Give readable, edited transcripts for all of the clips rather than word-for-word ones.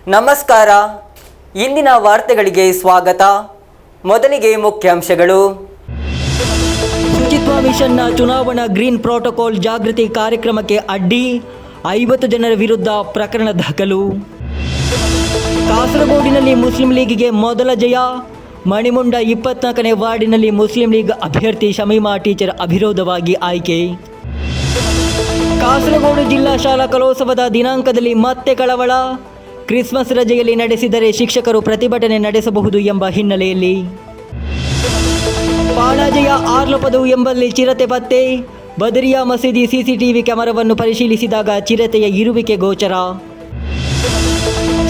ನಮಸ್ಕಾರ. ಇಂದಿನ ವಾರ್ತೆಗಳಿಗೆ ಸ್ವಾಗತ. ಮೊದಲಿಗೆ ಮುಖ್ಯಾಂಶಗಳು. ಶುಚಿತ್ವ ಮಿಷನ್ನ ಚುನಾವಣಾ ಗ್ರೀನ್ ಪ್ರೋಟೋಕಾಲ್ ಜಾಗೃತಿ ಕಾರ್ಯಕ್ರಮಕ್ಕೆ ಅಡ್ಡಿ, 50 ಜನರ ವಿರುದ್ಧ ಪ್ರಕರಣ ದಾಖಲು. ಕಾಸರಗೋಡಿನಲ್ಲಿ ಮುಸ್ಲಿಂ ಲೀಗಿಗೆ ಮೊದಲ ಜಯ. ಮಣಿಮುಂಡ 24ನೇ ವಾರ್ಡಿನಲ್ಲಿ ಮುಸ್ಲಿಂ ಲೀಗ್ ಅಭ್ಯರ್ಥಿ ಶಮೀಮಾ ಟೀಚರ್ ಅವಿರೋಧವಾಗಿ ಆಯ್ಕೆ. ಕಾಸರಗೋಡು ಜಿಲ್ಲಾ ಶಾಲಾ ಕಲೋತ್ಸವದ ದಿನಾಂಕದಲ್ಲಿ ಮತ್ತೆ ಕಳವಳ. ಕ್ರಿಸ್ಮಸ್ ರಜೆಯಲ್ಲಿ ನಡೆಸಿದರೆ ಶಿಕ್ಷಕರು ಪ್ರತಿಭಟನೆ ನಡೆಸಬಹುದು ಎಂಬ ಹಿನ್ನೆಲೆಯಲ್ಲಿ ಪಾಣಾಜೆಯ ಆರ್ಲಪದು ಎಂಬಲ್ಲಿ ಚಿರತೆ ಪತ್ತೆ. ಬದರಿಯಾ ಮಸೀದಿ ಸಿಸಿಟಿವಿ ಕ್ಯಾಮೆರಾವನ್ನು ಪರಿಶೀಲಿಸಿದಾಗ ಚಿರತೆಯ ಇರುವಿಕೆ ಗೋಚರ.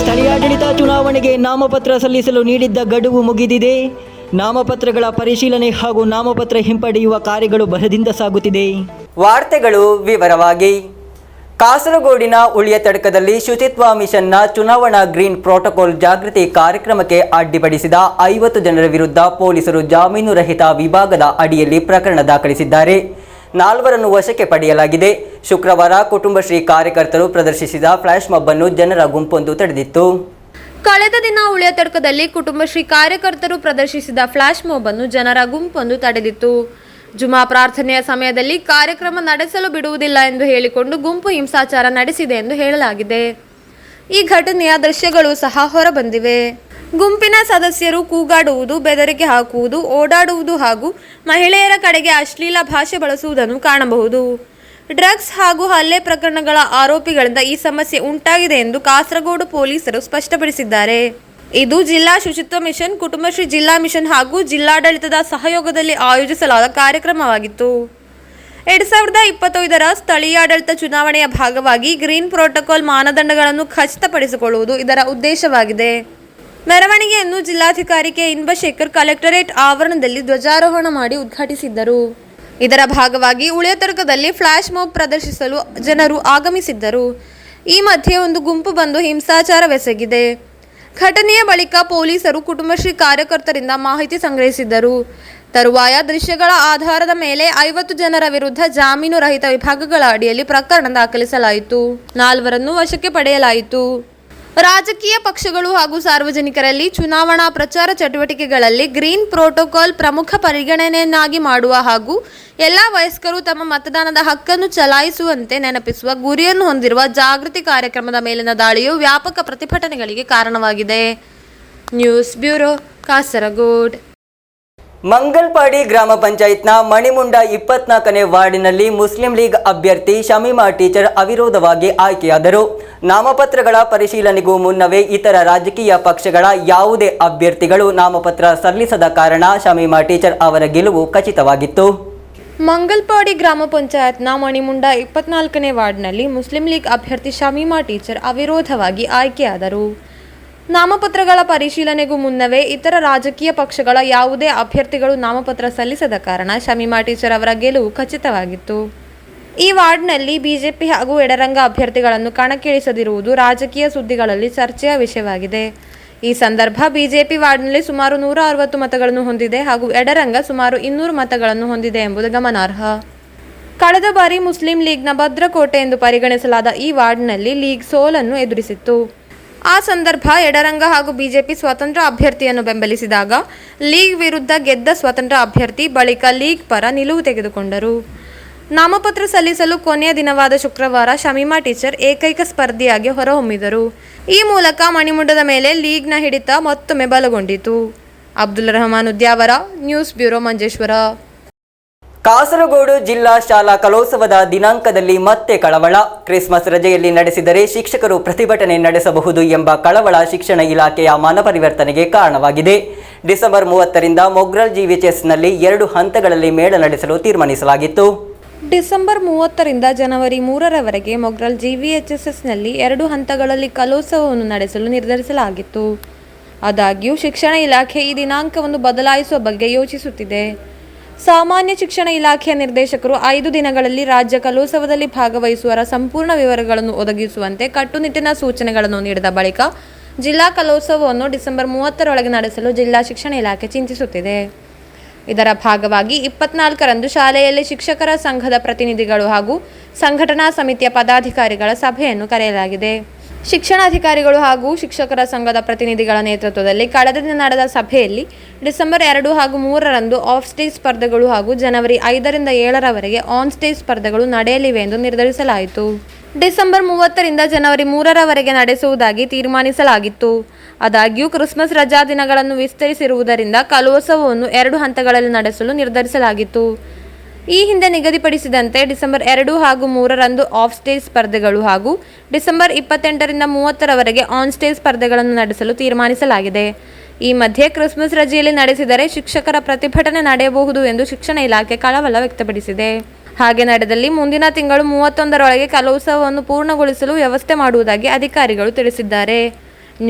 ಸ್ಥಳೀಯಾಡಳಿತ ಚುನಾವಣೆಗೆ ನಾಮಪತ್ರ ಸಲ್ಲಿಸಲು ನೀಡಿದ್ದ ಗಡುವು ಮುಗಿದಿದೆ. ನಾಮಪತ್ರಗಳ ಪರಿಶೀಲನೆ ಹಾಗೂ ನಾಮಪತ್ರ ಹಿಂಪಡೆಯುವ ಕಾರ್ಯಗಳು ಭರದಿಂದ ಸಾಗುತ್ತಿದೆ. ವಾರ್ತೆಗಳು ವಿವರವಾಗಿ. ಕಾಸರಗೋಡಿನ ಉಳಿಯತಡ್ಕದಲ್ಲಿ ಶುಚಿತ್ವ ಮಿಷನ್ನ ಚುನಾವಣಾ ಗ್ರೀನ್ ಪ್ರೋಟೋಕಾಲ್ ಜಾಗೃತಿ ಕಾರ್ಯಕ್ರಮಕ್ಕೆ ಅಡ್ಡಿಪಡಿಸಿದ 50 ಜನರ ವಿರುದ್ಧ ಪೊಲೀಸರು ಜಾಮೀನು ರಹಿತ ವಿಭಾಗದ ಅಡಿಯಲ್ಲಿ ಪ್ರಕರಣ ದಾಖಲಿಸಿದ್ದಾರೆ. 4 ವಶಕ್ಕೆ ಪಡೆಯಲಾಗಿದೆ. ಶುಕ್ರವಾರ ಕುಟುಂಬಶ್ರೀ ಕಾರ್ಯಕರ್ತರು ಪ್ರದರ್ಶಿಸಿದ ಫ್ಲಾಶ್ ಮಾಬ್ ಅನ್ನು ಜನರ ಗುಂಪೊಂದು ತಡೆದಿತ್ತು. ಕಳೆದ ದಿನ ಉಳಿಯತಡ್ಕದಲ್ಲಿ ಕುಟುಂಬಶ್ರೀ ಕಾರ್ಯಕರ್ತರು ಪ್ರದರ್ಶಿಸಿದ ಫ್ಲಾಶ್ ಮಾಬ್ ಅನ್ನು ಜನರ ಗುಂಪೊಂದು ತಡೆದಿತ್ತು. ಜುಮಾ ಪ್ರಾರ್ಥನೆಯ ಸಮಯದಲ್ಲಿ ಕಾರ್ಯಕ್ರಮ ನಡೆಸಲು ಬಿಡುವುದಿಲ್ಲ ಎಂದು ಹೇಳಿಕೊಂಡು ಗುಂಪು ಹಿಂಸಾಚಾರ ನಡೆಸಿದೆ ಎಂದು ಹೇಳಲಾಗಿದೆ. ಈ ಘಟನೆಯ ದೃಶ್ಯಗಳು ಸಹ ಹೊರಬಂದಿವೆ. ಗುಂಪಿನ ಸದಸ್ಯರು ಕೂಗಾಡುವುದು, ಬೆದರಿಕೆ ಹಾಕುವುದು, ಓಡಾಡುವುದು ಹಾಗೂ ಮಹಿಳೆಯರ ಕಡೆಗೆ ಅಶ್ಲೀಲ ಭಾಷೆ ಬಳಸುವುದನ್ನು ಕಾಣಬಹುದು. ಡ್ರಗ್ಸ್ ಹಾಗೂ ಹಲ್ಲೆ ಪ್ರಕರಣಗಳ ಆರೋಪಿಗಳಿಂದ ಈ ಸಮಸ್ಯೆ ಉಂಟಾಗಿದೆ ಎಂದು ಕಾಸರಗೋಡು ಪೊಲೀಸರು ಸ್ಪಷ್ಟಪಡಿಸಿದ್ದಾರೆ. ಇದು ಜಿಲ್ಲಾ ಶುಚಿತ್ವ ಮಿಷನ್, ಕುಟುಂಬಶ್ರೀ ಜಿಲ್ಲಾ ಮಿಷನ್ ಹಾಗೂ ಜಿಲ್ಲಾಡಳಿತದ ಸಹಯೋಗದಲ್ಲಿ ಆಯೋಜಿಸಲಾದ ಕಾರ್ಯಕ್ರಮವಾಗಿತ್ತು. 2025ರ ಸ್ಥಳೀಯಾಡಳಿತ ಚುನಾವಣೆಯ ಭಾಗವಾಗಿ ಗ್ರೀನ್ ಪ್ರೋಟೋಕಾಲ್ ಮಾನದಂಡಗಳನ್ನು ಖಚಿತಪಡಿಸಿಕೊಳ್ಳುವುದು ಇದರ ಉದ್ದೇಶವಾಗಿದೆ. ಮೆರವಣಿಗೆಯನ್ನು ಜಿಲ್ಲಾಧಿಕಾರಿ ಕೆ ಇನ್ಬಶೇಖರ್ ಕಲೆಕ್ಟರೇಟ್ ಆವರಣದಲ್ಲಿ ಧ್ವಜಾರೋಹಣ ಮಾಡಿ ಉದ್ಘಾಟಿಸಿದ್ದರು. ಇದರ ಭಾಗವಾಗಿ ಉಳಿಯತಡ್ಕದಲ್ಲಿ ಫ್ಲಾಶ್ ಮಾಬ್ ಪ್ರದರ್ಶಿಸಲು ಜನರು ಆಗಮಿಸಿದ್ದರು. ಈ ಮಧ್ಯೆ ಒಂದು ಗುಂಪು ಬಂದು ಹಿಂಸಾಚಾರವೆಸಗಿದೆ. ಘಟನೆಯ ಬಳಿಕ ಪೊಲೀಸರು ಕುಟುಂಬಶ್ರೀ ಕಾರ್ಯಕರ್ತರಿಂದ ಮಾಹಿತಿ ಸಂಗ್ರಹಿಸಿದ್ದರು. ತರುವಾಯ ದೃಶ್ಯಗಳ ಆಧಾರದ ಮೇಲೆ 50 ಜನರ ವಿರುದ್ಧ ಜಾಮೀನು ರಹಿತ ವಿಭಾಗಗಳ ಅಡಿಯಲ್ಲಿ ಪ್ರಕರಣ ದಾಖಲಿಸಲಾಯಿತು. 4 ವಶಕ್ಕೆ ಪಡೆಯಲಾಯಿತು. ರಾಜಕೀಯ ಪಕ್ಷಗಳು ಹಾಗೂ ಸಾರ್ವಜನಿಕರಲ್ಲಿ ಚುನಾವಣಾ ಪ್ರಚಾರ ಚಟುವಟಿಕೆಗಳಲ್ಲಿ ಗ್ರೀನ್ ಪ್ರೋಟೋಕಾಲ್ ಪ್ರಮುಖ ಪರಿಗಣನೆಯನ್ನಾಗಿ ಮಾಡುವ ಹಾಗೂ ಎಲ್ಲ ವಯಸ್ಕರು ತಮ್ಮ ಮತದಾನದ ಹಕ್ಕನ್ನು ಚಲಾಯಿಸುವಂತೆ ನೆನಪಿಸುವ ಗುರಿಯನ್ನು ಹೊಂದಿರುವ ಜಾಗೃತಿ ಕಾರ್ಯಕ್ರಮದ ಮೇಲಿನ ದಾಳಿಯು ವ್ಯಾಪಕ ಪ್ರತಿಭಟನೆಗಳಿಗೆ ಕಾರಣವಾಗಿದೆ. News bureau, Kasaragod. ಮಂಗಲ್ಪಾಡಿ ಗ್ರಾಮ ಪಂಚಾಯತ್ನ ಮಣಿಮುಂಡ 24ನೇ ವಾರ್ಡಿನಲ್ಲಿ ಮುಸ್ಲಿಂ ಲೀಗ್ ಅಭ್ಯರ್ಥಿ ಶಮೀಮಾ ಟೀಚರ್ ಅವಿರೋಧವಾಗಿ ಆಯ್ಕೆಯಾದರು. ನಾಮಪತ್ರಗಳ ಪರಿಶೀಲನೆಗೂ ಮುನ್ನವೇ ಇತರ ರಾಜಕೀಯ ಪಕ್ಷಗಳ ಯಾವುದೇ ಅಭ್ಯರ್ಥಿಗಳು ನಾಮಪತ್ರ ಸಲ್ಲಿಸದ ಕಾರಣ ಶಮೀಮಾ ಟೀಚರ್ ಅವರ ಗೆಲುವು ಖಚಿತವಾಗಿತ್ತು. ಮಂಗಲ್ಪಾಡಿ ಗ್ರಾಮ ಪಂಚಾಯತ್ನ ಮಣಿಮುಂಡ 24ನೇ ವಾರ್ಡ್ನಲ್ಲಿ ಮುಸ್ಲಿಂ ಲೀಗ್ ಅಭ್ಯರ್ಥಿ ಶಮೀಮಾ ಟೀಚರ್ ಅವಿರೋಧವಾಗಿ ಆಯ್ಕೆಯಾದರು. ನಾಮಪತ್ರಗಳ ಪರಿಶೀಲನೆಗೂ ಮುನ್ನವೇ ಇತರ ರಾಜಕೀಯ ಪಕ್ಷಗಳ ಯಾವುದೇ ಅಭ್ಯರ್ಥಿಗಳು ನಾಮಪತ್ರ ಸಲ್ಲಿಸದ ಕಾರಣ ಶಮೀಮಾ ಟೀಚರ್ ಅವರ ಗೆಲುವು ಖಚಿತವಾಗಿತ್ತು. ಈ ವಾರ್ಡ್ನಲ್ಲಿ ಬಿಜೆಪಿ ಹಾಗೂ ಎಡರಂಗ ಅಭ್ಯರ್ಥಿಗಳನ್ನು ಕಣಕ್ಕಿಳಿಸದಿರುವುದು ರಾಜಕೀಯ ಸುದ್ದಿಗಳಲ್ಲಿ ಚರ್ಚೆಯ ವಿಷಯವಾಗಿದೆ. ಈ ಸಂದರ್ಭ ಬಿಜೆಪಿ ವಾರ್ಡ್ನಲ್ಲಿ ಸುಮಾರು 160 ಮತಗಳನ್ನು ಹೊಂದಿದೆ ಹಾಗೂ ಎಡರಂಗ ಸುಮಾರು 200 ಮತಗಳನ್ನು ಹೊಂದಿದೆ ಎಂಬುದು ಗಮನಾರ್ಹ. ಕಳೆದ ಬಾರಿ ಮುಸ್ಲಿಂ ಲೀಗ್ನ ಭದ್ರಕೋಟೆ ಎಂದು ಪರಿಗಣಿಸಲಾದ ಈ ವಾರ್ಡ್ನಲ್ಲಿ ಲೀಗ್ ಸೋಲನ್ನು ಎದುರಿಸಿತ್ತು. ಆ ಸಂದರ್ಭ ಎಡರಂಗ ಹಾಗೂ ಬಿಜೆಪಿ ಸ್ವತಂತ್ರ ಅಭ್ಯರ್ಥಿಯನ್ನು ಬೆಂಬಲಿಸಿದಾಗ ಲೀಗ್ ವಿರುದ್ಧ ಗೆದ್ದ ಸ್ವತಂತ್ರ ಅಭ್ಯರ್ಥಿ ಬಳಿಕ ಲೀಗ್ ಪರ ನಿಲುವು ತೆಗೆದುಕೊಂಡರು. ನಾಮಪತ್ರ ಸಲ್ಲಿಸಲು ಕೊನೆಯ ದಿನವಾದ ಶುಕ್ರವಾರ ಶಮೀಮಾ ಟೀಚರ್ ಏಕೈಕ ಸ್ಪರ್ಧಿಯಾಗಿ ಹೊರಹೊಮ್ಮಿದರು. ಈ ಮೂಲಕ ಮಣಿಮುಂಡದ ಮೇಲೆ ಲೀಗ್ನ ಹಿಡಿತ ಮತ್ತೊಮ್ಮೆ ಬಲಗೊಂಡಿತು. Abdul Rahman Udyavara, news bureau, Manjeshwar. ಕಾಸರಗೋಡು ಜಿಲ್ಲಾ ಶಾಲಾ ಕಲೋತ್ಸವದ ದಿನಾಂಕದಲ್ಲಿ ಮತ್ತೆ ಕಳವಳ. ಕ್ರಿಸ್ಮಸ್ ರಜೆಯಲ್ಲಿ ನಡೆಸಿದರೆ ಶಿಕ್ಷಕರು ಪ್ರತಿಭಟನೆ ನಡೆಸಬಹುದು ಎಂಬ ಕಳವಳ ಶಿಕ್ಷಣ ಇಲಾಖೆಯ ಮನಪರಿವರ್ತನೆಗೆ ಕಾರಣವಾಗಿದೆ. ಡಿಸೆಂಬರ್ 30ರಿಂದ ಮೊಗ್ರಲ್ ಜಿವಿಎಚ್ಎಸ್ನಲ್ಲಿ 2 ಹಂತಗಳಲ್ಲಿ ಮೇಳ ನಡೆಸಲು ತೀರ್ಮಾನಿಸಲಾಗಿತ್ತು. ಡಿಸೆಂಬರ್ 30ರಿಂದ ಜನವರಿ 3ರವರೆಗೆ ಮೊಗ್ರಲ್ ಜಿವಿಎಚ್ಎಸ್ನಲ್ಲಿ 2 ಹಂತಗಳಲ್ಲಿ ಕಲೋತ್ಸವವನ್ನು ನಡೆಸಲು ನಿರ್ಧರಿಸಲಾಗಿತ್ತು. ಆದಾಗ್ಯೂ ಶಿಕ್ಷಣ ಇಲಾಖೆ ಈ ದಿನಾಂಕವನ್ನು ಬದಲಾಯಿಸುವ ಬಗ್ಗೆ ಯೋಚಿಸುತ್ತಿದೆ. ಸಾಮಾನ್ಯ ಶಿಕ್ಷಣ ಇಲಾಖೆಯ ನಿರ್ದೇಶಕರು 5 ದಿನಗಳಲ್ಲಿ ರಾಜ್ಯ ಕಲೋತ್ಸವದಲ್ಲಿ ಭಾಗವಹಿಸುವರ ಸಂಪೂರ್ಣ ವಿವರಗಳನ್ನು ಒದಗಿಸುವಂತೆ ಕಟ್ಟುನಿಟ್ಟಿನ ಸೂಚನೆಗಳನ್ನು ನೀಡಿದ ಬಳಿಕ ಜಿಲ್ಲಾ ಕಲೋತ್ಸವವನ್ನು ಡಿಸೆಂಬರ್ 30ರೊಳಗೆ ನಡೆಸಲು ಜಿಲ್ಲಾ ಶಿಕ್ಷಣ ಇಲಾಖೆ ಚಿಂತಿಸುತ್ತಿದೆ. ಇದರ ಭಾಗವಾಗಿ 24ರಂದು ಶಾಲೆಯಲ್ಲಿ ಶಿಕ್ಷಕರ ಸಂಘದ ಪ್ರತಿನಿಧಿಗಳು ಹಾಗೂ ಸಂಘಟನಾ ಸಮಿತಿಯ ಪದಾಧಿಕಾರಿಗಳ ಸಭೆಯನ್ನು ಕರೆಯಲಾಗಿದೆ. ಶಿಕ್ಷಣಾಧಿಕಾರಿಗಳು ಹಾಗೂ ಶಿಕ್ಷಕರ ಸಂಘದ ಪ್ರತಿನಿಧಿಗಳ ನೇತೃತ್ವದಲ್ಲಿ ಕಳೆದ ದಿನ ನಡೆದ ಸಭೆಯಲ್ಲಿ ಡಿಸೆಂಬರ್ 2 ಹಾಗೂ 3ರಂದು ಆಫ್ ಸ್ಟೇಜ್ ಸ್ಪರ್ಧೆಗಳು ಹಾಗೂ ಜನವರಿ 5ರಿಂದ 7ರವರೆಗೆ ಆನ್ ಸ್ಟೇಜ್ ಸ್ಪರ್ಧೆಗಳು ನಡೆಯಲಿವೆ ಎಂದು ನಿರ್ಧರಿಸಲಾಯಿತು. ಡಿಸೆಂಬರ್ 30ರಿಂದ ಜನವರಿ 3ರವರೆಗೆ ನಡೆಸುವುದಾಗಿ ತೀರ್ಮಾನಿಸಲಾಗಿತ್ತು. ಆದಾಗ್ಯೂ ಕ್ರಿಸ್ಮಸ್ ರಜಾ ದಿನಗಳನ್ನು ವಿಸ್ತರಿಸಿರುವುದರಿಂದ ಕಲೋತ್ಸವವನ್ನು 2 ಹಂತಗಳಲ್ಲಿ ನಡೆಸಲು ನಿರ್ಧರಿಸಲಾಗಿತ್ತು. ಈ ಹಿಂದೆ ನಿಗದಿಪಡಿಸಿದಂತೆ ಡಿಸೆಂಬರ್ 2 ಹಾಗೂ 3ರಂದು ಆಫ್ ಸ್ಟೇಜ್ ಸ್ಪರ್ಧೆಗಳು ಹಾಗೂ ಡಿಸೆಂಬರ್ 28ರಿಂದ 30ರವರೆಗೆ ಆನ್ ಸ್ಟೇಜ್ ಸ್ಪರ್ಧೆಗಳನ್ನು ನಡೆಸಲು ತೀರ್ಮಾನಿಸಲಾಗಿದೆ. ಈ ಮಧ್ಯೆ ಕ್ರಿಸ್ಮಸ್ ರಜೆಯಲ್ಲಿ ನಡೆಸಿದರೆ ಶಿಕ್ಷಕರ ಪ್ರತಿಭಟನೆ ನಡೆಯಬಹುದು ಎಂದು ಶಿಕ್ಷಣ ಇಲಾಖೆ ಕಳವಳ ವ್ಯಕ್ತಪಡಿಸಿದೆ. ಹಾಗೆ ನಡೆದಲ್ಲಿ ಮುಂದಿನ ತಿಂಗಳು 31ರೊಳಗೆ ಕಲೋತ್ಸವವನ್ನು ಪೂರ್ಣಗೊಳಿಸಲು ವ್ಯವಸ್ಥೆ ಮಾಡುವುದಾಗಿ ಅಧಿಕಾರಿಗಳು ತಿಳಿಸಿದ್ದಾರೆ.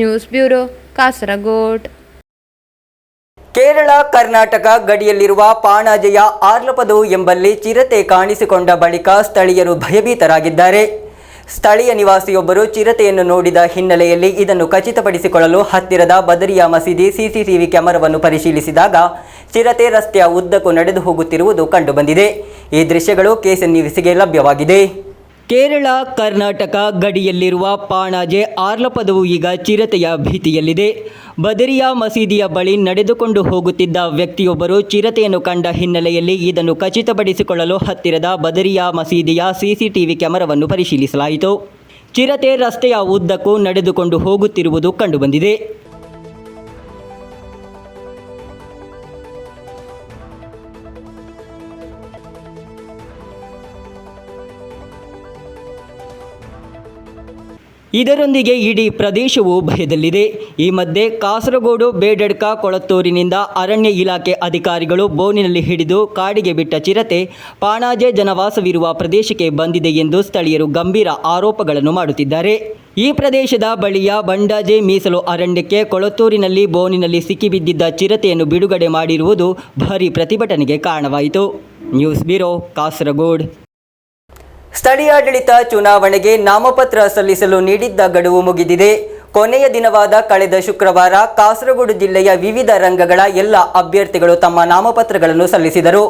News bureau, Kasaragod. ಕೇರಳ ಕರ್ನಾಟಕ ಗಡಿಯಲ್ಲಿರುವ ಪಾಣಾಜೆಯ ಆರ್ಲಪದು ಎಂಬಲ್ಲಿ ಚಿರತೆ ಕಾಣಿಸಿಕೊಂಡ ಬಳಿಕ ಸ್ಥಳೀಯರು ಭಯಭೀತರಾಗಿದ್ದಾರೆ. ಸ್ಥಳೀಯ ನಿವಾಸಿಯೊಬ್ಬರು ಚಿರತೆಯನ್ನು ನೋಡಿದ ಹಿನ್ನೆಲೆಯಲ್ಲಿ ಇದನ್ನು ಖಚಿತಪಡಿಸಿಕೊಳ್ಳಲು ಹತ್ತಿರದ ಬದರಿಯಾ ಮಸೀದಿ ಸಿಸಿಟಿವಿ ಕ್ಯಾಮೆರಾವನ್ನು ಪರಿಶೀಲಿಸಿದಾಗ ಚಿರತೆ ರಸ್ತೆಯ ಉದ್ದಕ್ಕೂ ನಡೆದು ಹೋಗುತ್ತಿರುವುದು ಕಂಡುಬಂದಿದೆ. ಈ ದೃಶ್ಯಗಳು KSN ನ್ಯೂಸ್ಗೆ ಲಭ್ಯವಾಗಿದೆ. ಕೇರಳ ಕರ್ನಾಟಕ ಗಡಿಯಲ್ಲಿರುವ ಪಾಣಾಜೆ ಆರ್ಲಪದವು ಈಗ ಚಿರತೆಯ ಭೀತಿಯಲ್ಲಿದೆ. ಬದರಿಯಾ ಮಸೀದಿಯ ಬಳಿ ನಡೆದುಕೊಂಡು ಹೋಗುತ್ತಿದ್ದ ವ್ಯಕ್ತಿಯೊಬ್ಬರು ಚಿರತೆಯನ್ನು ಕಂಡ ಹಿನ್ನೆಲೆಯಲ್ಲಿ ಇದನ್ನು ಖಚಿತಪಡಿಸಿಕೊಳ್ಳಲು ಹತ್ತಿರದ ಬದರಿಯಾ ಮಸೀದಿಯ CCTV ಕ್ಯಾಮೆರಾವನ್ನು ಪರಿಶೀಲಿಸಲಾಯಿತು. ಚಿರತೆ ರಸ್ತೆಯ ಉದ್ದಕ್ಕೂ ನಡೆದುಕೊಂಡು ಹೋಗುತ್ತಿರುವುದು ಕಂಡುಬಂದಿದೆ. ಇದರೊಂದಿಗೆ ಇಡೀ ಪ್ರದೇಶವು ಭಯದಲ್ಲಿದೆ. ಈ ಮಧ್ಯೆ ಕಾಸರಗೋಡು ಬೇಡಡ್ಕ ಕೊಳತ್ತೂರಿನಿಂದ ಅರಣ್ಯ ಇಲಾಖೆ ಅಧಿಕಾರಿಗಳು ಬೋನಿನಲ್ಲಿ ಹಿಡಿದು ಕಾಡಿಗೆ ಬಿಟ್ಟ ಚಿರತೆ ಪಾಣಾಜೆ ಜನವಾಸವಿರುವ ಪ್ರದೇಶಕ್ಕೆ ಬಂದಿದೆ ಎಂದು ಸ್ಥಳೀಯರು ಗಂಭೀರ ಆರೋಪಗಳನ್ನು ಮಾಡುತ್ತಿದ್ದಾರೆ. ಈ ಪ್ರದೇಶದ ಬಳಿಯ ಬಂಡಾಜೆ ಮೀಸಲು ಅರಣ್ಯಕ್ಕೆ ಕೊಳತ್ತೂರಿನಲ್ಲಿ ಬೋನಿನಲ್ಲಿ ಸಿಕ್ಕಿಬಿದ್ದಿದ್ದ ಚಿರತೆಯನ್ನು ಬಿಡುಗಡೆ ಮಾಡಿರುವುದು ಭಾರೀ ಪ್ರತಿಭಟನೆಗೆ ಕಾರಣವಾಯಿತು. News bureau, Kasaragod. ಸ್ಥಳೀಯಾಡಳಿತ ಚುನಾವಣೆಗೆ ನಾಮಪತ್ರ ಸಲ್ಲಿಸಲು ನೀಡಿದ್ದ ಗಡುವು ಮುಗಿದಿದೆ. ಕೊನೆಯ ದಿನವಾದ ಕಳೆದ ಶುಕ್ರವಾರ ಕಾಸರಗೋಡು ಜಿಲ್ಲೆಯ ವಿವಿಧ ರಂಗಗಳ ಎಲ್ಲ ಅಭ್ಯರ್ಥಿಗಳು ತಮ್ಮ ನಾಮಪತ್ರಗಳನ್ನು ಸಲ್ಲಿಸಿದರು.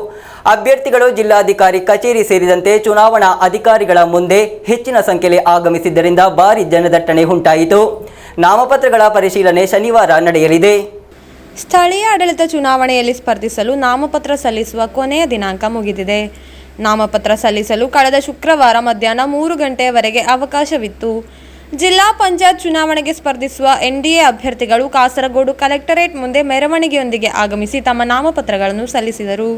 ಅಭ್ಯರ್ಥಿಗಳು ಜಿಲ್ಲಾಧಿಕಾರಿ ಕಚೇರಿ ಸೇರಿದಂತೆ ಚುನಾವಣಾ ಅಧಿಕಾರಿಗಳ ಮುಂದೆ ಹೆಚ್ಚಿನ ಸಂಖ್ಯೆಯಲ್ಲಿ ಆಗಮಿಸಿದ್ದರಿಂದ ಭಾರೀ ಜನದಟ್ಟಣೆ ಉಂಟಾಯಿತು. ನಾಮಪತ್ರಗಳ ಪರಿಶೀಲನೆ ಶನಿವಾರ ನಡೆಯಲಿದೆ. ಸ್ಥಳೀಯ ಆಡಳಿತ ಚುನಾವಣೆಯಲ್ಲಿ ಸ್ಪರ್ಧಿಸಲು ನಾಮಪತ್ರ ಸಲ್ಲಿಸುವ ಕೊನೆಯ ದಿನಾಂಕ ಮುಗಿದಿದೆ. ನಾಮಪತ್ರ ಸಲ್ಲಿಸಲು ಕಳೆದ ಶುಕ್ರವಾರ ಮಧ್ಯಾಹ್ನ 3 ಗಂಟೆಯವರೆಗೆ ಅವಕಾಶವಿತ್ತು. ಜಿಲ್ಲಾ ಪಂಚಾಯತ್ ಚುನಾವಣೆಗೆ ಸ್ಪರ್ಧಿಸುವ NDA ಅಭ್ಯರ್ಥಿಗಳು ಕಾಸರಗೋಡು ಕಲೆಕ್ಟರೇಟ್ ಮುಂದೆ ಮೆರವಣಿಗೆಯೊಂದಿಗೆ ಆಗಮಿಸಿ ತಮ್ಮ ನಾಮಪತ್ರಗಳನ್ನು ಸಲ್ಲಿಸಿದರು.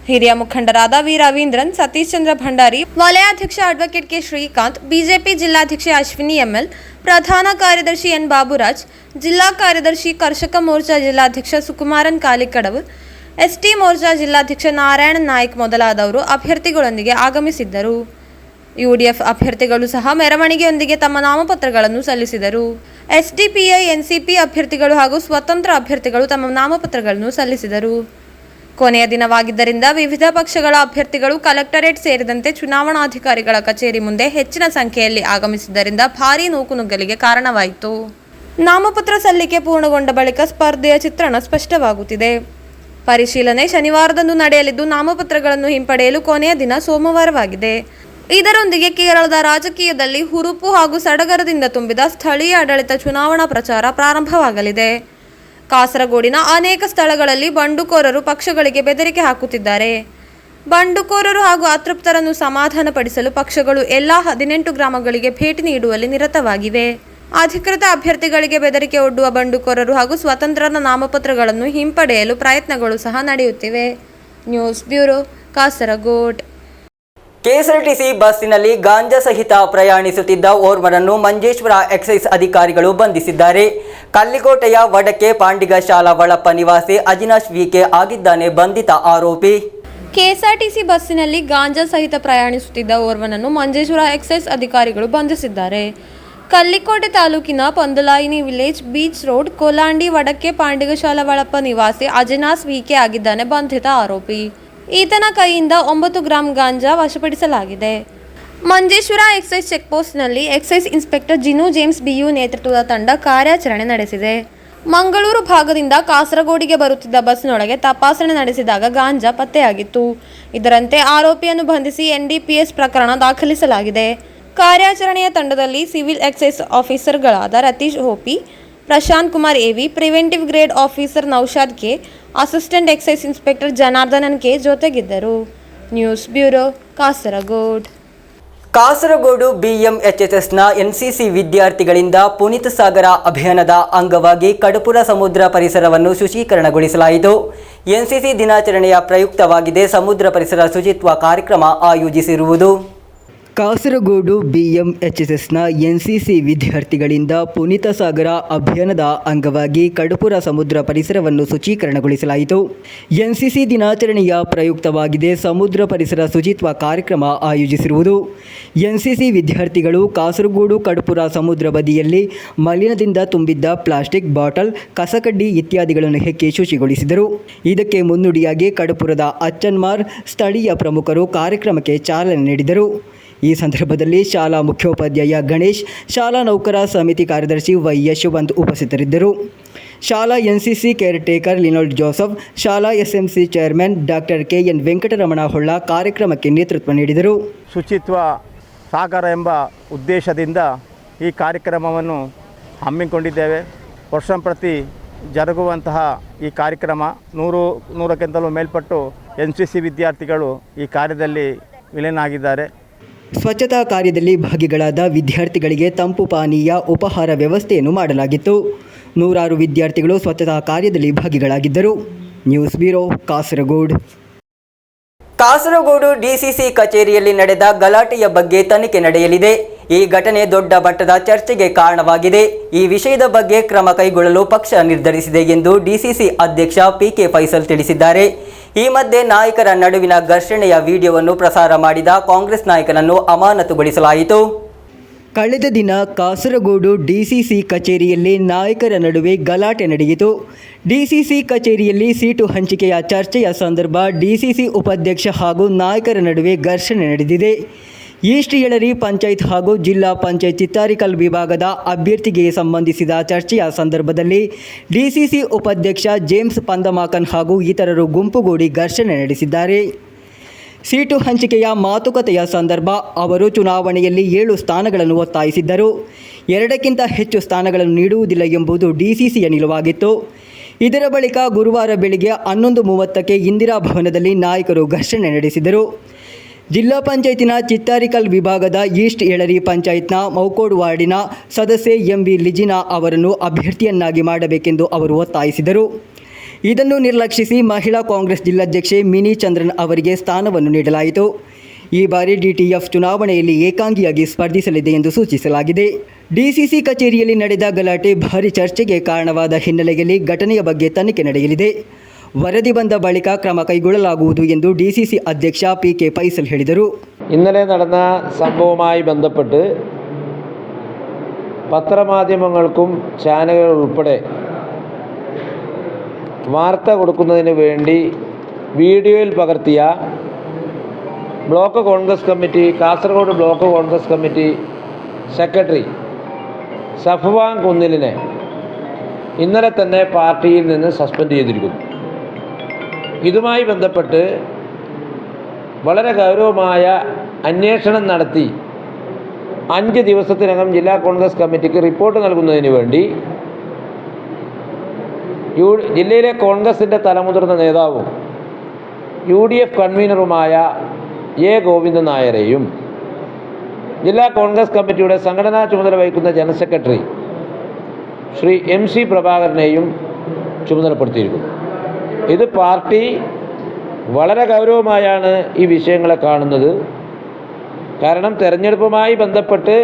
ಹಿರಿಯ ಮುಖಂಡರಾದ ವಿ ರವೀಂದ್ರನ್, ಸತೀಶ್ ಚಂದ್ರ ಭಂಡಾರಿ, ವಲಯಾಧ್ಯಕ್ಷ ಅಡ್ವೊಕೇಟ್ ಕೆ ಶ್ರೀಕಾಂತ್, ಬಿಜೆಪಿ ಜಿಲ್ಲಾಧ್ಯಕ್ಷೆ ಅಶ್ವಿನಿ ML, ಪ್ರಧಾನ ಕಾರ್ಯದರ್ಶಿ ಎನ್ ಬಾಬುರಾಜ್, ಜಿಲ್ಲಾ ಕಾರ್ಯದರ್ಶಿ ಕರ್ಷಕ ಮೋರ್ಚಾ ಜಿಲ್ಲಾಧ್ಯಕ್ಷ ಸುಕುಮಾರನ್ ಕಾಲಿಕಡವು, ST ಮೋರ್ಚಾ ಜಿಲ್ಲಾಧ್ಯಕ್ಷ ನಾರಾಯಣ್ ನಾಯ್ಕ್ ಮೊದಲಾದವರು ಅಭ್ಯರ್ಥಿಗಳೊಂದಿಗೆ ಆಗಮಿಸಿದ್ದರು. UDF ಅಭ್ಯರ್ಥಿಗಳು ಸಹ ಮೆರವಣಿಗೆಯೊಂದಿಗೆ ತಮ್ಮ ನಾಮಪತ್ರಗಳನ್ನು ಸಲ್ಲಿಸಿದರು. SDPI NCP ಅಭ್ಯರ್ಥಿಗಳು ಹಾಗೂ ಸ್ವತಂತ್ರ ಅಭ್ಯರ್ಥಿಗಳು ತಮ್ಮ ನಾಮಪತ್ರಗಳನ್ನು ಸಲ್ಲಿಸಿದರು. ಕೊನೆಯ ದಿನವಾಗಿದ್ದರಿಂದ ವಿವಿಧ ಪಕ್ಷಗಳ ಅಭ್ಯರ್ಥಿಗಳು ಕಲೆಕ್ಟರೇಟ್ ಸೇರಿದಂತೆ ಚುನಾವಣಾಧಿಕಾರಿಗಳ ಕಚೇರಿ ಮುಂದೆ ಹೆಚ್ಚಿನ ಸಂಖ್ಯೆಯಲ್ಲಿ ಆಗಮಿಸಿದ್ದರಿಂದ ಭಾರೀ ನೂಕುನುಗ್ಗಲಿಗೆ ಕಾರಣವಾಯಿತು. ನಾಮಪತ್ರ ಸಲ್ಲಿಕೆ ಪೂರ್ಣಗೊಂಡ ಬಳಿಕ ಸ್ಪರ್ಧೆಯ ಚಿತ್ರಣ ಸ್ಪಷ್ಟವಾಗುತ್ತಿದೆ. ಪರಿಶೀಲನೆ ಶನಿವಾರದಂದು ನಡೆಯಲಿದ್ದು ನಾಮಪತ್ರಗಳನ್ನು ಹಿಂಪಡೆಯಲು ಕೊನೆಯ ದಿನ ಸೋಮವಾರವಾಗಿದೆ. ಇದರೊಂದಿಗೆ ಕೇರಳದ ರಾಜಕೀಯದಲ್ಲಿ ಹುರುಪು ಹಾಗೂ ಸಡಗರದಿಂದ ತುಂಬಿದ ಸ್ಥಳೀಯ ಆಡಳಿತ ಚುನಾವಣಾ ಪ್ರಚಾರ ಪ್ರಾರಂಭವಾಗಲಿದೆ. ಕಾಸರಗೋಡಿನ ಅನೇಕ ಸ್ಥಳಗಳಲ್ಲಿ ಬಂಡುಕೋರರು ಪಕ್ಷಗಳಿಗೆ ಬೆದರಿಕೆ ಹಾಕುತ್ತಿದ್ದಾರೆ. ಬಂಡುಕೋರರು ಹಾಗೂ ಅತೃಪ್ತರನ್ನು ಸಮಾಧಾನಪಡಿಸಲು ಪಕ್ಷಗಳು ಎಲ್ಲಾ 18 ಗ್ರಾಮಗಳಿಗೆ ಭೇಟಿ ನೀಡುವಲ್ಲಿ ನಿರತವಾಗಿವೆ. ಅಧಿಕೃತ ಅಭ್ಯರ್ಥಿಗಳಿಗೆ ಬೆದರಿಕೆ ಒಡ್ಡುವ ಬಂಡುಕೋರರು ಹಾಗೂ ಸ್ವತಂತ್ರರ ನಾಮಪತ್ರಗಳನ್ನು ಹಿಂಪಡೆಯಲು ಪ್ರಯತ್ನಗಳು ಸಹ ನಡೆಯುತ್ತಿವೆ. News bureau, Kasaragod. KSRTC ಬಸ್ಸಿನಲ್ಲಿ ಗಾಂಜಾ ಸಹಿತ ಪ್ರಯಾಣಿಸುತ್ತಿದ್ದ ಓರ್ವರನ್ನು ಮಂಜೇಶ್ವರ ಎಕ್ಸೈಸ್ ಅಧಿಕಾರಿಗಳು ಬಂಧಿಸಿದ್ದಾರೆ. ಕಲ್ಲಿಕೋಟೆಯ ವಡಕೆ ಪಾಂಡಿಗ ಶಾಲಾ ವಳಪ್ಪ ನಿವಾಸಿ ಅಜಿನಾಶ್ VK ಆಗಿದ್ದಾನೆ ಬಂಧಿತ ಆರೋಪಿ. KSRTC ಬಸ್ಸಿನಲ್ಲಿ ಗಾಂಜಾ ಸಹಿತ ಪ್ರಯಾಣಿಸುತ್ತಿದ್ದ ಓರ್ವನನ್ನು ಮಂಜೇಶ್ವರ ಎಕ್ಸೈಸ್ ಅಧಿಕಾರಿಗಳು ಬಂಧಿಸಿದ್ದಾರೆ. ಕಲ್ಲಿಕೋಟೆ ತಾಲೂಕಿನ ಪಂದಲಾಯಿನಿ ವಿಲೇಜ್, ಬೀಚ್ ರೋಡ್, ಕೋಲಾಂಡಿ ವಡಕೆ ಪಾಂಡಿಗ ಶಾಲಾ ವಳಪ್ಪ ನಿವಾಸಿ ಅಜಿನಾಶ್ VK ಆಗಿದ್ದಾನೆ ಬಂಧಿತ ಆರೋಪಿ. ಈತನ ಕೈಯಿಂದ 9 ಗ್ರಾಂ ಗಾಂಜಾ ವಶಪಡಿಸಲಾಗಿದೆ. ಮಂಜೇಶ್ವರ ಎಕ್ಸೈಸ್ ಚೆಕ್ಪೋಸ್ಟ್ನಲ್ಲಿ excise inspector Jinu James BU ನೇತೃತ್ವದ ತಂಡ ಕಾರ್ಯಾಚರಣೆ ನಡೆಸಿದೆ. ಮಂಗಳೂರು ಭಾಗದಿಂದ ಕಾಸರಗೋಡಿಗೆ ಬರುತ್ತಿದ್ದ ಬಸ್ನೊಳಗೆ ತಪಾಸಣೆ ನಡೆಸಿದಾಗ ಗಾಂಜಾ ಪತ್ತೆಯಾಗಿತ್ತು. ಇದರಂತೆ ಆರೋಪಿಯನ್ನು ಬಂಧಿಸಿ NDPS ಪ್ರಕರಣ ದಾಖಲಿಸಲಾಗಿದೆ. ಕಾರ್ಯಾಚರಣೆಯ ತಂಡದಲ್ಲಿ ಸಿವಿಲ್ ಎಕ್ಸೈಸ್ ಆಫೀಸರ್ಗಳಾದ ರತೀಶ್ ಹೋಪಿ, Prashanth Kumar AV, preventive grade officer Noushad K, assistant excise inspector Janardhanan K ಜೊತೆಗಿದ್ದರು. News bureau, Kasaragod. ಕಾಸರಗೋಡು BMHSನ NCC ವಿದ್ಯಾರ್ಥಿಗಳಿಂದ ಪುನೀತ್ ಸಾಗರ ಅಭಿಯಾನದ ಅಂಗವಾಗಿ ಕಡಪುರ ಸಮುದ್ರ ಪರಿಸರವನ್ನು ಶುಚೀಕರಣಗೊಳಿಸಲಾಯಿತು. NCC ದಿನಾಚರಣೆಯ ಪ್ರಯುಕ್ತವಾಗಿದೆ ಸಮುದ್ರ ಪರಿಸರ ಶುಚಿತ್ವ ಕಾರ್ಯಕ್ರಮ ಆಯೋಜಿಸಿರುವುದು. ಕಾಸರಗೋಡು BMHSನ NCC ವಿದ್ಯಾರ್ಥಿಗಳಿಂದ ಪುನೀತ್ ಸಾಗರ ಅಭಿಯಾನದ ಅಂಗವಾಗಿ ಕಡಪುರ ಸಮುದ್ರ ಪರಿಸರವನ್ನು ಶುಚೀಕರಣಗೊಳಿಸಲಾಯಿತು. NCC ದಿನಾಚರಣೆಯ ಪ್ರಯುಕ್ತವಾಗಿದೆ ಸಮುದ್ರ ಪರಿಸರ ಶುಚಿತ್ವ ಕಾರ್ಯಕ್ರಮ ಆಯೋಜಿಸಿರುವುದು. NCC ವಿದ್ಯಾರ್ಥಿಗಳು ಕಾಸರಗೋಡು ಕಡಪುರ ಸಮುದ್ರ ಬದಿಯಲ್ಲಿ ಮಲಿನದಿಂದ ತುಂಬಿದ್ದ ಪ್ಲಾಸ್ಟಿಕ್ ಬಾಟಲ್, ಕಸಕಡ್ಡಿ ಇತ್ಯಾದಿಗಳನ್ನು ಹೆಕ್ಕಿ ಶುಚಿಗೊಳಿಸಿದರು. ಇದಕ್ಕೆ ಮುನ್ನುಡಿಯಾಗಿ ಕಡಪುರದ ಅಚ್ಚನ್ಮಾರ್ ಸ್ಥಳೀಯ ಪ್ರಮುಖರು ಕಾರ್ಯಕ್ರಮಕ್ಕೆ ಚಾಲನೆ ನೀಡಿದರು. ಈ ಸಂದರ್ಭದಲ್ಲಿ ಶಾಲಾ ಮುಖ್ಯೋಪಾಧ್ಯಾಯ ಗಣೇಶ್, ಶಾಲಾ ನೌಕರ ಸಮಿತಿ ಕಾರ್ಯದರ್ಶಿ ವೈ ಯಶವಂತ್ ಉಪಸ್ಥಿತರಿದ್ದರು. ಶಾಲಾ NCC ಕೇರ್ ಟೇಕರ್ ಲಿನೋಲ್ಡ್ ಜೋಸಫ್, ಶಾಲಾ SMC chairman doctor KN Venkataramana Holla ಕಾರ್ಯಕ್ರಮಕ್ಕೆ ನೇತೃತ್ವ ನೀಡಿದರು. ಶುಚಿತ್ವ ಸಾಗರ ಎಂಬ ಉದ್ದೇಶದಿಂದ ಈ ಕಾರ್ಯಕ್ರಮವನ್ನು ಹಮ್ಮಿಕೊಂಡಿದ್ದೇವೆ. ವರ್ಷಂಪ್ರತಿ ಜರುಗುವಂತಹ ಈ ಕಾರ್ಯಕ್ರಮ 100ಕ್ಕಿಂತಲೂ ಮೇಲ್ಪಟ್ಟು NCC ವಿದ್ಯಾರ್ಥಿಗಳು ಈ ಕಾರ್ಯದಲ್ಲಿ ವಿಲೀನಾಗಿದ್ದಾರೆ. ಸ್ವಚ್ಛತಾ ಕಾರ್ಯದಲ್ಲಿ ಭಾಗಿಗಳಾದ ವಿದ್ಯಾರ್ಥಿಗಳಿಗೆ ತಂಪು ಪಾನೀಯ ಉಪಹಾರ ವ್ಯವಸ್ಥೆಯನ್ನು ಮಾಡಲಾಗಿತ್ತು. ನೂರಾರು ವಿದ್ಯಾರ್ಥಿಗಳು ಸ್ವಚ್ಛತಾ ಕಾರ್ಯದಲ್ಲಿ ಭಾಗಿಗಳಾಗಿದ್ದರು. News bureau, Kasaragod. Kasaragod DCC ಕಚೇರಿಯಲ್ಲಿ ನಡೆದ ಗಲಾಟೆಯ ಬಗ್ಗೆ ತನಿಖೆ ನಡೆಯಲಿದೆ. ಈ ಘಟನೆ ದೊಡ್ಡ ಮಟ್ಟದ ಚರ್ಚೆಗೆ ಕಾರಣವಾಗಿದೆ. ಈ ವಿಷಯದ ಬಗ್ಗೆ ಕ್ರಮ ಕೈಗೊಳ್ಳಲು ಪಕ್ಷ ನಿರ್ಧರಿಸಿದೆ ಎಂದು DCC ಅಧ್ಯಕ್ಷ PK ಫೈಸಲ್ ತಿಳಿಸಿದ್ದಾರೆ. ಈ ಮಧ್ಯೆ ನಾಯಕರ ನಡುವಿನ ಘರ್ಷಣೆಯ ವಿಡಿಯೋವನ್ನು ಪ್ರಸಾರ ಮಾಡಿದ ಕಾಂಗ್ರೆಸ್ ನಾಯಕನನ್ನು ಅಮಾನತುಗೊಳಿಸಲಾಯಿತು. ಕಳೆದ ದಿನ ಕಾಸರಗೋಡು DCC ಕಚೇರಿಯಲ್ಲಿ ನಾಯಕರ ನಡುವೆ ಗಲಾಟೆ ನಡೆಯಿತು. DCC ಕಚೇರಿಯಲ್ಲಿ ಸೀಟು ಹಂಚಿಕೆಯ ಚರ್ಚೆಯ ಸಂದರ್ಭ DCC ಉಪಾಧ್ಯಕ್ಷ ಹಾಗೂ ನಾಯಕರ ನಡುವೆ ಘರ್ಷಣೆ ನಡೆದಿದೆ. ಈಸ್ಟ್ ಯಳರಿ ಪಂಚಾಯತ್ ಹಾಗೂ ಜಿಲ್ಲಾ ಪಂಚಾಯತ್ ಚಿತ್ತಾರಿಕಲ್ ವಿಭಾಗದ ಅಭ್ಯರ್ಥಿಗೆ ಸಂಬಂಧಿಸಿದ ಚರ್ಚೆಯ ಸಂದರ್ಭದಲ್ಲಿ DCC ಉಪಾಧ್ಯಕ್ಷ ಜೇಮ್ಸ್ ಪಂದಮಾಕನ್ ಹಾಗೂ ಇತರರು ಗುಂಪುಗೂಡಿ ಘರ್ಷಣೆ ನಡೆಸಿದ್ದಾರೆ. ಸೀಟು ಹಂಚಿಕೆಯ ಮಾತುಕತೆಯ ಸಂದರ್ಭ ಅವರು ಚುನಾವಣೆಯಲ್ಲಿ 7 ಸ್ಥಾನಗಳನ್ನು ಒತ್ತಾಯಿಸಿದ್ದರು. 2ಕ್ಕಿಂತ ಹೆಚ್ಚು ಸ್ಥಾನಗಳನ್ನು ನೀಡುವುದಿಲ್ಲ ಎಂಬುದು DCCಯ ನಿಲುವಾಗಿತ್ತು. ಇದರ ಬಳಿಕ ಗುರುವಾರ ಬೆಳಿಗ್ಗೆ 11:30ಕ್ಕೆ ಇಂದಿರಾ ಭವನದಲ್ಲಿ ನಾಯಕರು ಘರ್ಷಣೆ ನಡೆಸಿದರು. ಜಿಲ್ಲಾ ಪಂಚಾಯತಿನ ಚಿತ್ತಾರಿಕಲ್ ವಿಭಾಗದ ಈಸ್ಟ್ ಯಳರಿ ಪಂಚಾಯತ್ನ ಮೌಕೋಡ್ ವಾರ್ಡಿನ ಸದಸ್ಯೆ MV ಲಿಜಿನಾ ಅವರನ್ನು ಅಭ್ಯರ್ಥಿಯನ್ನಾಗಿ ಮಾಡಬೇಕೆಂದು ಅವರು ಒತ್ತಾಯಿಸಿದರು. ಇದನ್ನು ನಿರ್ಲಕ್ಷಿಸಿ ಮಹಿಳಾ ಕಾಂಗ್ರೆಸ್ ಜಿಲ್ಲಾಧ್ಯಕ್ಷೆ ಮಿನಿ ಚಂದ್ರನ್ ಅವರಿಗೆ ಸ್ಥಾನವನ್ನು ನೀಡಲಾಯಿತು. ಈ ಬಾರಿ DTF ಚುನಾವಣೆಯಲ್ಲಿ ಏಕಾಂಗಿಯಾಗಿ ಸ್ಪರ್ಧಿಸಲಿದೆ ಎಂದು ಸೂಚಿಸಲಾಗಿದೆ. DCC ಕಚೇರಿಯಲ್ಲಿ ನಡೆದ ಗಲಾಟೆ ಭಾರಿ ಚರ್ಚೆಗೆ ಕಾರಣವಾದ ಹಿನ್ನೆಲೆಯಲ್ಲಿ ಘಟನೆಯ ಬಗ್ಗೆ ತನಿಖೆ ನಡೆಯಲಿದೆ. ವರದಿ ಬಂದ ಬಳಿಕ ಕ್ರಮ ಕೈಗೊಳ್ಳಲಾಗುವುದು ಎಂದು DCC ಅಧ್ಯಕ್ಷ PK ಫೈಸಲ್ ಹೇಳಿದರು. ഇന്നലെ നടന്ന സംഭവവുമായി ബന്ധപ്പെട്ട് പത്രമാധ്യമങ്ങൾക്കും ചാനലുകൾ ഉൾപ്പെടെ വാർത്ത കൊടുക്കുന്നതിന് വേണ്ടി വീഡിയോയിൽ പകർത്തിയ block Congress committee Kasaragod block Congress committee secretary Safwan കുന്നിലിനെ ഇന്നലെ തന്നെ പാർട്ടിയിൽ നിന്ന് സസ്പെൻഡ് ചെയ്തിരിക്കുന്നു. ഇതുമായി ബന്ധപ്പെട്ട് വളരെ ഗൗരവമായ അന്വേഷണം നടത്തി 5 ദിവസത്തിനകം ജില്ലാ കോൺഗ്രസ് കമ്മിറ്റിക്ക് റിപ്പോർട്ട് നൽകുന്നതിന് വേണ്ടി ജില്ലയിലെ കോൺഗ്രസിൻ്റെ തലമുതിർന്ന നേതാവും UDF കൺവീനറുമായ A. ഗോവിന്ദൻ നായരെയും ജില്ലാ കോൺഗ്രസ് കമ്മിറ്റിയുടെ സംഘടനാ ചുമതല വഹിക്കുന്ന ജനറൽ സെക്രട്ടറി ശ്രീ MC പ്രഭാകരനെയും ചുമതലപ്പെടുത്തിയിരിക്കുന്നു. ഇത് പാർട്ടി വളരെ ഗൗരവമായാണ് ഈ വിഷയങ്ങളെ കാണുന്നത്. കാരണം തെരഞ്ഞെടുപ്പുമായി ബന്ധപ്പെട്ട്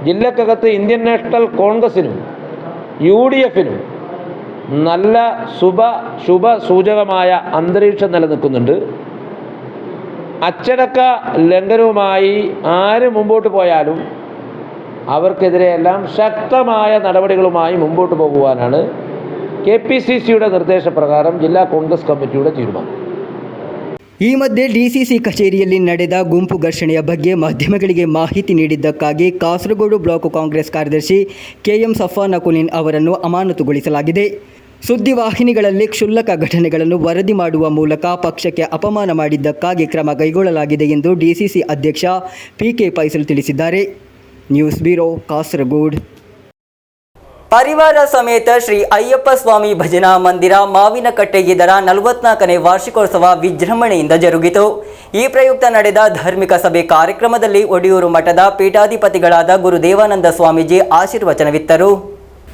ജില്ലക്കകത്ത് ഇന്ത്യൻ നാഷണൽ കോൺഗ്രസിനും UDFനും നല്ല ശുഭ സൂചകമായ അന്തരീക്ഷം നിലനിൽക്കുന്നുണ്ട്. അച്ചടക്ക ലംഘനവുമായി ആര് മുമ്പോട്ട് പോയാലും അവർക്കെതിരെയെല്ലാം ശക്തമായ നടപടികളുമായി മുമ്പോട്ട് പോകുവാനാണ് KPCCയുടെ നിർദ്ദേശപ്രകാരം ജില്ലാ കോൺഗ്രസ് കമ്മിറ്റിയുടെ തീരുമാനം. ಈ ಮಧ್ಯೆ DCC ಕಚೇರಿಯಲ್ಲಿ ನಡೆದ ಗುಂಪು ಘರ್ಷಣೆಯ ಬಗ್ಗೆ ಮಾಧ್ಯಮಗಳಿಗೆ ಮಾಹಿತಿ ನೀಡಿದ್ದಕ್ಕಾಗಿ ಕಾಸರಗೋಡು ಬ್ಲಾಕ್ ಕಾಂಗ್ರೆಸ್ ಕಾರ್ಯದರ್ಶಿ KM ಸಫಾನ್ ನಕುಲಿನ್ ಅವರನ್ನು ಅಮಾನತುಗೊಳಿಸಲಾಗಿದೆ. ಸುದ್ದಿವಾಹಿನಿಗಳಲ್ಲಿ ಕ್ಷುಲ್ಲಕ ಘಟನೆಗಳನ್ನು ವರದಿ ಮಾಡುವ ಮೂಲಕ ಪಕ್ಷಕ್ಕೆ ಅಪಮಾನ ಮಾಡಿದ್ದಕ್ಕಾಗಿ ಕ್ರಮ ಕೈಗೊಳ್ಳಲಾಗಿದೆ ಎಂದು ಡಿಸಿಸಿ ಅಧ್ಯಕ್ಷ ಪಿಕೆ ಫೈಸಲ್ ತಿಳಿಸಿದ್ದಾರೆ. News bureau, Kasaragod. ಪರಿವಾರ ಸಮೇತ ಶ್ರೀ ಅಯ್ಯಪ್ಪ ಸ್ವಾಮಿ ಭಜನಾ ಮಂದಿರ ಮಾವಿನಕಟ್ಟೆ ಇದರ 44ನೇ ವಾರ್ಷಿಕೋತ್ಸವ ವಿಜೃಂಭಣೆಯಿಂದ ಜರುಗಿತು. ಈ ಪ್ರಯುಕ್ತ ನಡೆದ ಧಾರ್ಮಿಕ ಸಭೆ ಕಾರ್ಯಕ್ರಮದಲ್ಲಿ ಒಡಿಯೂರು ಮಠದ ಪೀಠಾಧಿಪತಿಗಳಾದ ಗುರುದೇವಾನಂದ ಸ್ವಾಮೀಜಿ ಆಶೀರ್ವಚನವಿತ್ತರು.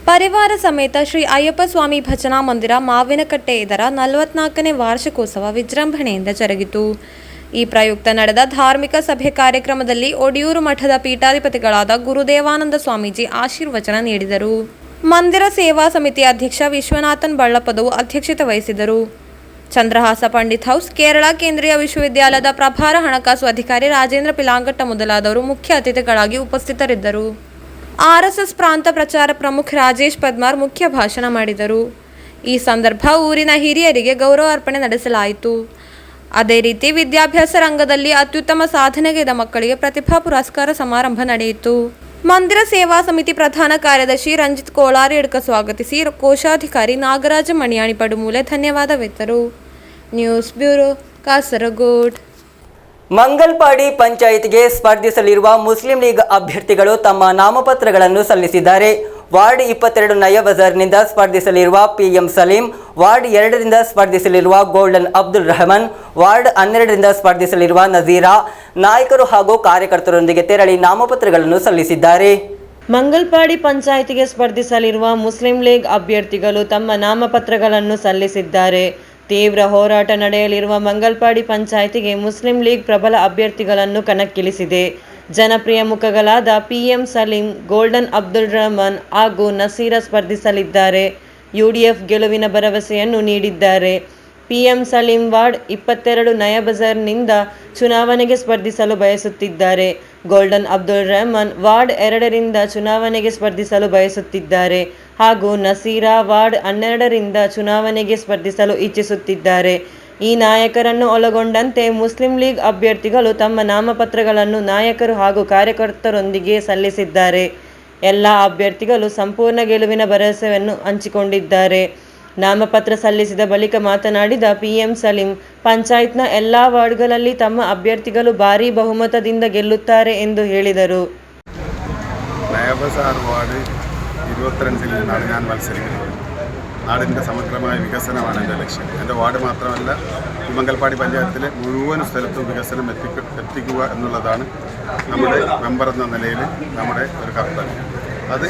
ಪರಿವಾರ ಸಮೇತ ಶ್ರೀ ಅಯ್ಯಪ್ಪ ಸ್ವಾಮಿ ಭಜನಾ ಮಂದಿರ ಮಾವಿನಕಟ್ಟೆ ಇದರ 44ನೇ ವಾರ್ಷಿಕೋತ್ಸವ ವಿಜೃಂಭಣೆಯಿಂದ ಜರುಗಿತು. ಈ ಪ್ರಯುಕ್ತ ನಡೆದ ಧಾರ್ಮಿಕ ಸಭೆ ಕಾರ್ಯಕ್ರಮದಲ್ಲಿ ಒಡಿಯೂರು ಮಠದ ಪೀಠಾಧಿಪತಿಗಳಾದ ಗುರುದೇವಾನಂದ ಸ್ವಾಮೀಜಿ ಆಶೀರ್ವಚನ ನೀಡಿದರು. ಮಂದಿರ ಸೇವಾ ಸಮಿತಿ ಅಧ್ಯಕ್ಷ ವಿಶ್ವನಾಥನ್ ಬಳ್ಳಪದವು ಅಧ್ಯಕ್ಷತೆ ವಹಿಸಿದರು. ಚಂದ್ರಹಾಸ ಪಂಡಿತ್ ಹೌಸ್, ಕೇರಳ ಕೇಂದ್ರೀಯ ವಿಶ್ವವಿದ್ಯಾಲಯದ ಪ್ರಭಾರ ಹಣಕಾಸು ಅಧಿಕಾರಿ ರಾಜೇಂದ್ರ ಪಿಲಾಂಗಟ್ಟ ಮೊದಲಾದವರು ಮುಖ್ಯ ಅತಿಥಿಗಳಾಗಿ ಉಪಸ್ಥಿತರಿದ್ದರು. RSS ಪ್ರಾಂತ ಪ್ರಚಾರ ಪ್ರಮುಖ ರಾಜೇಶ್ ಪದ್ಮಾರ್ ಮುಖ್ಯ ಭಾಷಣ ಮಾಡಿದರು. ಈ ಸಂದರ್ಭ ಊರಿನ ಹಿರಿಯರಿಗೆ ಗೌರವ ಅರ್ಪಣೆ ನಡೆಸಲಾಯಿತು. ಅದೇ ರೀತಿ ವಿದ್ಯಾಭ್ಯಾಸ ರಂಗದಲ್ಲಿ ಅತ್ಯುತ್ತಮ ಸಾಧನೆಗೈದ ಮಕ್ಕಳಿಗೆ ಪ್ರತಿಭಾ ಪುರಸ್ಕಾರ ಸಮಾರಂಭ ನಡೆಯಿತು. ಮಂದಿರ ಸೇವಾ ಸಮಿತಿ ಪ್ರಧಾನ ಕಾರ್ಯದರ್ಶಿ ರಂಜಿತ್ ಕೋಳಾರಿಯಡ್ಕ ಸ್ವಾಗತಿಸಿ ಕೋಶಾಧಿಕಾರಿ ನಾಗರಾಜ ಮಣಿಯಾಣಿ ಪಡುಮೂಲೆ ಧನ್ಯವಾದವಿತ್ತರು. News bureau, Kasaragod. ಮಂಗಲ್ಪಾಡಿ ಪಂಚಾಯತ್ಗೆ ಸ್ಪರ್ಧಿಸಲಿರುವ ಮುಸ್ಲಿಂ ಲೀಗ್ ಅಭ್ಯರ್ಥಿಗಳು ತಮ್ಮ ನಾಮಪತ್ರಗಳನ್ನು ಸಲ್ಲಿಸಿದ್ದಾರೆ. ವಾರ್ಡ್ 22 ನಯ ಬಜಾರ್ನಿಂದ ಸ್ಪರ್ಧಿಸಲಿರುವ PM ಸಲೀಂ, ವಾರ್ಡ್ 2ರಿಂದ ಸ್ಪರ್ಧಿಸಲಿರುವ ಗೋಲ್ಡನ್ ಅಬ್ದುಲ್ ರಹಮಾನ್, ವಾರ್ಡ್ 12ರಿಂದ ಸ್ಪರ್ಧಿಸಲಿರುವ ನಜೀರಾ ನಾಯಕರು ಹಾಗೂ ಕಾರ್ಯಕರ್ತರೊಂದಿಗೆ ತೆರಳಿ ನಾಮಪತ್ರಗಳನ್ನು ಸಲ್ಲಿಸಿದ್ದಾರೆ. ಮಂಗಲ್ಪಾಡಿ ಪಂಚಾಯಿತಿಗೆ ಸ್ಪರ್ಧಿಸಲಿರುವ ಮುಸ್ಲಿಂ ಲೀಗ್ ಅಭ್ಯರ್ಥಿಗಳು ತಮ್ಮ ನಾಮಪತ್ರಗಳನ್ನು ಸಲ್ಲಿಸಿದ್ದಾರೆ. ತೀವ್ರ ಹೋರಾಟ ನಡೆಯಲಿರುವ ಮಂಗಲ್ಪಾಡಿ ಪಂಚಾಯಿತಿಗೆ ಮುಸ್ಲಿಂ ಲೀಗ್ ಪ್ರಬಲ ಅಭ್ಯರ್ಥಿಗಳನ್ನು ಕಣಕ್ಕಿಳಿಸಿದೆ. ಜನಪ್ರಿಯ ಮುಖಗಳಾದ PM ಸಲೀಂ, ಗೋಲ್ಡನ್ ಅಬ್ದುಲ್ ರಹಮಾನ್ ಹಾಗೂ ನಸೀರಾ ಸ್ಪರ್ಧಿಸಲಿದ್ದಾರೆ. UDF ಗೆಲುವಿನ ಭರವಸೆಯನ್ನು ನೀಡಿದ್ದಾರೆ. PM ಸಲೀಂ ವಾರ್ಡ್ 22 ನಯ ಬಜಾರ್ನಿಂದ ಚುನಾವಣೆಗೆ ಸ್ಪರ್ಧಿಸಲು ಬಯಸುತ್ತಿದ್ದಾರೆ. ಗೋಲ್ಡನ್ ಅಬ್ದುಲ್ ರಹಮಾನ್ ವಾರ್ಡ್ 2ರಿಂದ ಚುನಾವಣೆಗೆ ಸ್ಪರ್ಧಿಸಲು ಬಯಸುತ್ತಿದ್ದಾರೆ ಹಾಗೂ ನಸೀರಾ ವಾರ್ಡ್ 12ರಿಂದ ಚುನಾವಣೆಗೆ ಸ್ಪರ್ಧಿಸಲು ಇಚ್ಛಿಸುತ್ತಿದ್ದಾರೆ. ಈ ನಾಯಕರನ್ನು ಒಳಗೊಂಡಂತೆ ಮುಸ್ಲಿಂ ಲೀಗ್ ಅಭ್ಯರ್ಥಿಗಳು ತಮ್ಮ ನಾಮಪತ್ರಗಳನ್ನು ನಾಯಕರು ಹಾಗೂ ಕಾರ್ಯಕರ್ತರೊಂದಿಗೆ ಸಲ್ಲಿಸಿದ್ದಾರೆ. ಎಲ್ಲ ಅಭ್ಯರ್ಥಿಗಳು ಸಂಪೂರ್ಣ ಗೆಲುವಿನ ಭರವಸೆಯನ್ನು ಹಂಚಿಕೊಂಡಿದ್ದಾರೆ. ನಾಮಪತ್ರ ಸಲ್ಲಿಸಿದ ಬಳಿಕ ಮಾತನಾಡಿದ PM ಸಲೀಂ, ಪಂಚಾಯತ್ನ ಎಲ್ಲ ವಾರ್ಡ್ಗಳಲ್ಲಿ ತಮ್ಮ ಅಭ್ಯರ್ಥಿಗಳು ಭಾರೀ ಬಹುಮತದಿಂದ ಗೆಲ್ಲುತ್ತಾರೆ ಎಂದು ಹೇಳಿದರು. നയബസാർ വാർഡ് 22 നിന്നാണ് ഞാൻ മത്സരിക്കുന്നത്. നാടിൻ്റെ സമഗ്രമായ വികസനമാണ് എൻ്റെ ലക്ഷ്യം. എൻ്റെ വാർഡ് മാത്രമല്ല, മംഗൽപാടി പഞ്ചായത്തിലെ മുഴുവൻ സ്ഥലത്തും വികസനം എത്തിക്കുക എന്നുള്ളതാണ് നമ്മുടെ മെമ്പർ എന്ന നിലയിൽ നമ്മുടെ ഒരു കർത്തവ്യം. അത്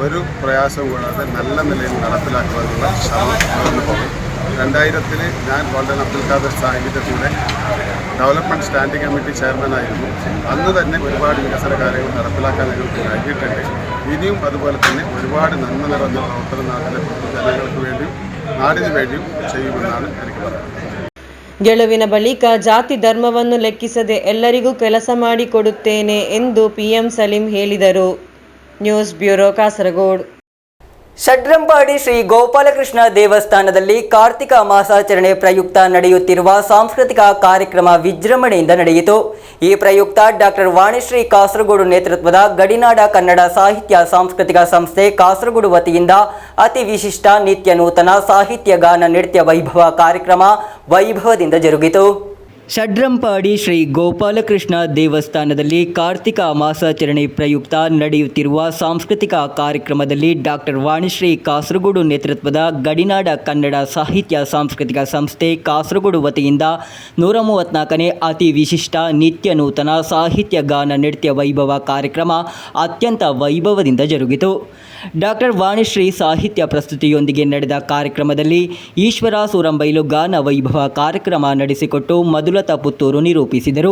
ഒരു പ്രയാസവും കൂടാതെ നല്ല നിലയിൽ നടപ്പിലാക്കുവാനുള്ള ശ്രമം തുടർന്നു പോകും. 2000-ൽ ഞാൻ ഗോൾഡൻ അബ്ദുൽ ഖാദർ സാഹിബിൻ്റെ കൂടെ ഡെവലപ്മെൻറ്റ് സ്റ്റാൻഡിംഗ് കമ്മിറ്റി ചെയർമാനായിരുന്നു. അന്ന് തന്നെ ഒരുപാട് വികസന കാര്യങ്ങൾ നടപ്പിലാക്കാൻ ഞങ്ങൾക്ക് കഴിഞ്ഞിട്ടുണ്ട്. ഇനിയും അതുപോലെ തന്നെ ഒരുപാട് നന്മ നിറഞ്ഞ പ്രവർത്തനം നാട്ടിലെ ജനങ്ങൾക്ക് വേണ്ടിയും നാടിന് വേണ്ടിയും ചെയ്യുമെന്നാണ് എനിക്ക് പറയുന്നത്. ಗೆಲುವಿನ ಬಳಿಕ ಜಾತಿ ಧರ್ಮವನ್ನು ಲೆಕ್ಕಿಸದೆ ಎಲ್ಲರಿಗೂ ಕೆಲಸ ಮಾಡಿಕೊಡುತ್ತೇನೆ ಎಂದು PM ಸಲೀಂ ಹೇಳಿದರು. News bureau, Kasaragod. ಷಡ್ರಂಪಾಡಿ ಶ್ರೀ ಗೋಪಾಲಕೃಷ್ಣ ದೇವಸ್ಥಾನದಲ್ಲಿ ಕಾರ್ತಿಕ ಮಾಸಾಚರಣೆ ಪ್ರಯುಕ್ತ ನಡೆಯುತ್ತಿರುವ ಸಾಂಸ್ಕೃತಿಕ ಕಾರ್ಯಕ್ರಮ ವಿಜೃಂಭಣೆಯಿಂದ ನಡೆಯಿತು. ಈ ಪ್ರಯುಕ್ತ ಡಾಕ್ಟರ್ ವಾಣಿಶ್ರೀ ಕಾಸರಗೋಡು ನೇತೃತ್ವದ ಗಡಿನಾಡ ಕನ್ನಡ ಸಾಹಿತ್ಯ ಸಾಂಸ್ಕೃತಿಕ ಸಂಸ್ಥೆ ಕಾಸರಗೋಡು ವತಿಯಿಂದ ಅತಿ ವಿಶಿಷ್ಟ ನಿತ್ಯ ನೂತನ ಸಾಹಿತ್ಯ ಗಾನ ನೃತ್ಯ ವೈಭವ ಕಾರ್ಯಕ್ರಮ ವೈಭವದಿಂದ ಜರುಗಿತು. ಷಡ್ರಂಪಾಡಿ ಶ್ರೀ ಗೋಪಾಲಕೃಷ್ಣ ದೇವಸ್ಥಾನದಲ್ಲಿ ಕಾರ್ತಿಕ ಮಾಸಾಚರಣೆ ಪ್ರಯುಕ್ತ ನಡೆಯುತ್ತಿರುವ ಸಾಂಸ್ಕೃತಿಕ ಕಾರ್ಯಕ್ರಮದಲ್ಲಿ ಡಾಕ್ಟರ್ ವಾಣಿಶ್ರೀ ಕಾಸರಗೋಡು ನೇತೃತ್ವದ ಗಡಿನಾಡ ಕನ್ನಡ ಸಾಹಿತ್ಯ ಸಾಂಸ್ಕೃತಿಕ ಸಂಸ್ಥೆ ಕಾಸರಗೋಡು ವತಿಯಿಂದ 134ನೇ ಅತಿ ವಿಶಿಷ್ಟ ನಿತ್ಯ ನೂತನ ಸಾಹಿತ್ಯ ಗಾನ ನೃತ್ಯ ವೈಭವ ಕಾರ್ಯಕ್ರಮ ಅತ್ಯಂತ ವೈಭವದಿಂದ ಜರುಗಿತು. ಡಾಕ್ಟರ್ ವಾಣಿಶ್ರೀ ಸಾಹಿತ್ಯ ಪ್ರಸ್ತುತಿಯೊಂದಿಗೆ ನಡೆದ ಕಾರ್ಯಕ್ರಮದಲ್ಲಿ ಈಶ್ವರ ಸೂರಂಬೈಲು ಗಾನ ವೈಭವ ಕಾರ್ಯಕ್ರಮ ನಡೆಸಿಕೊಟ್ಟು ಮಧುಲತಾ ಪುತ್ತೂರು ನಿರೂಪಿಸಿದರು.